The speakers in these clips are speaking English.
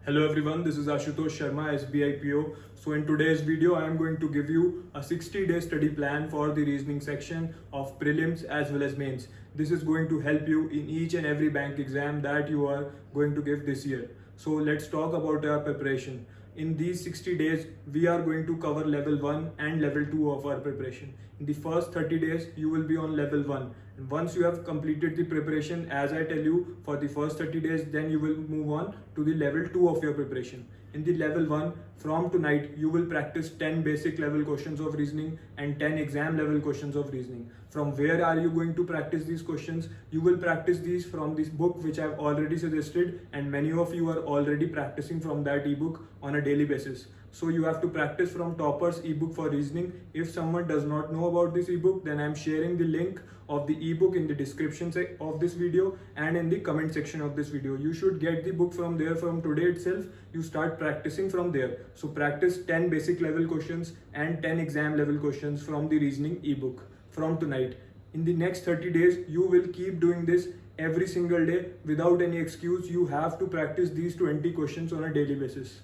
Hello everyone, this is Ashutosh Sharma, SBI PO. So in today's video, I am going to give you a 60-day study plan for the reasoning section of prelims as well as mains. This is going to help you in each and every bank exam that you are going to give this year. So let's talk about our preparation. In these 60 days, we are going to cover level 1 and level 2 of our preparation. In the first 30 days, you will be on level 1. And once you have completed the preparation, as I tell you, for the first 30 days, then you will move on to the level 2 of your preparation. In the level 1, from tonight, you will practice 10 basic level questions of reasoning and 10 exam level questions of reasoning. From where are you going to practice these questions? You will practice these from this book which I've already suggested, and many of you are already practicing from that ebook on a daily basis. So you have to practice from Topper's ebook for reasoning. If someone does not know about this ebook, then I'm sharing the link of the ebook in the description of this video and in the comment section of this video. You should get the book from there from today itself. You start practicing from there. So practice 10 basic level questions and 10 exam level questions from the reasoning ebook from tonight. In the next 30 days, you will keep doing this every single day without any excuse. You have to practice these 20 questions on a daily basis.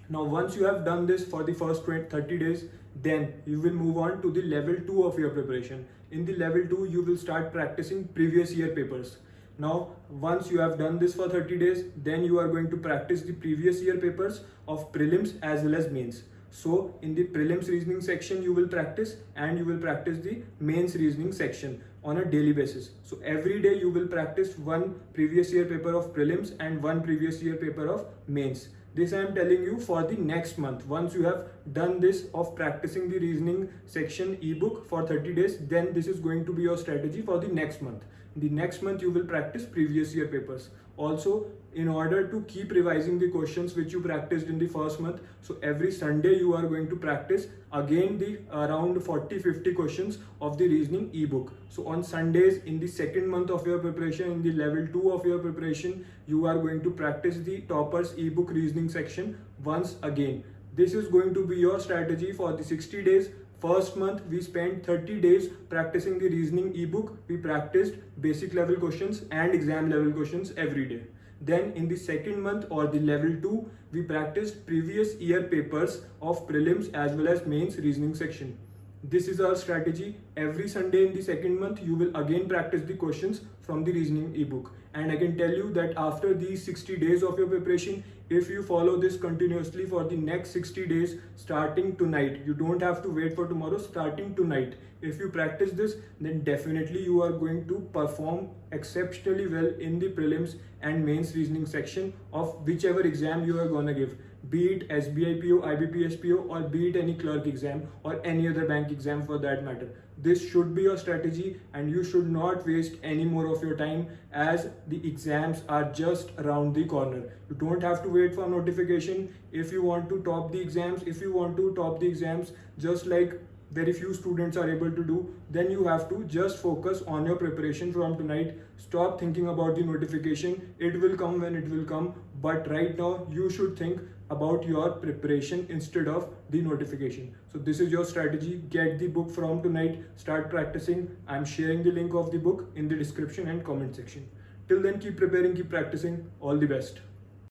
Now, once you have done this for the first 30 days, then you will move on to the level 2 of your preparation. In the level 2, you will start practicing previous year papers. Now, once you have done this for 30 days, then you are going to practice the previous year papers of prelims as well as mains. So, in the prelims reasoning section, you will practice, and you will practice the mains reasoning section on a daily basis. So, every day you will practice one previous year paper of prelims and one previous year paper of mains. This I am telling you for the next month. Once you have done this of practicing the reasoning section ebook for 30 days, then this is going to be your strategy for the next month. The next month you will practice previous year papers. Also, in order to keep revising the questions which you practiced in the first month, so every Sunday you are going to practice again the around 40-50 questions of the reasoning ebook. So on Sundays in the second month of your preparation, in the level 2 of your preparation, you are going to practice the Topper's ebook reasoning section once again. This is going to be your strategy for the 60 days. First month, we spent 30 days practicing the reasoning ebook. We practiced basic level questions and exam level questions every day. Then in the second month or the level 2, we practiced previous year papers of prelims as well as mains reasoning section. This is our strategy. Every Sunday in the second month, you will again practice the questions from the reasoning ebook. And I can tell you that after these 60 days of your preparation, if you follow this continuously for the next 60 days, starting tonight, you don't have to wait for tomorrow, starting tonight. If you practice this, then definitely you are going to perform exceptionally well in the prelims and mains reasoning section of whichever exam you are gonna give. Be it SBI PO, IBPS PO, or be it any clerk exam or any other bank exam for that matter. This should be your strategy, and you should not waste any more of your time as the exams are just around the corner. You don't have to wait for notification. If you want to top the exams, just like very few students are able to do, then you have to just focus on your preparation from tonight. Stop thinking about the notification. It will come when it will come, but right now you should think about your preparation instead of the notification. So this is your strategy. Get the book from tonight, start practicing. I'm sharing the link of the book in the description and comment section. Till then, keep preparing, keep practicing. All the best.